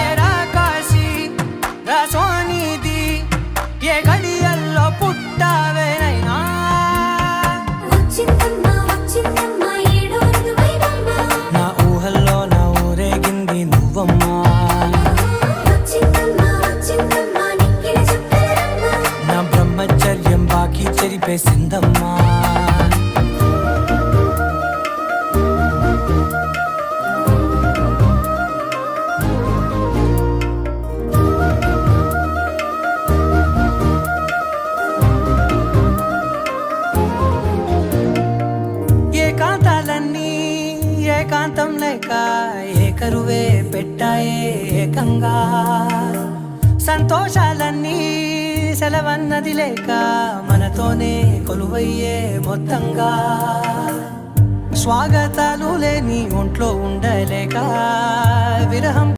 ఏరా కాశీ రసోనిది ఏ గడియల్లో పుట్టావేనైనా నా ఊహల్లో నా ఊరేగింది నువ్వమ్మా నా బ్రహ్మచర్యం బాకీ చెరిపేసిందమ్మా ఏకాంతాలన్నీ ఏకాంతం లేక ఏకరువే పెట్టాయే ఏకంగా సంతోషాలన్నీ సెలవన్నది లేక మనతోనే కొలువయ్యే మొత్తంగా స్వాగతాలు లేని ఒంట్లో ఉండలేక విరహం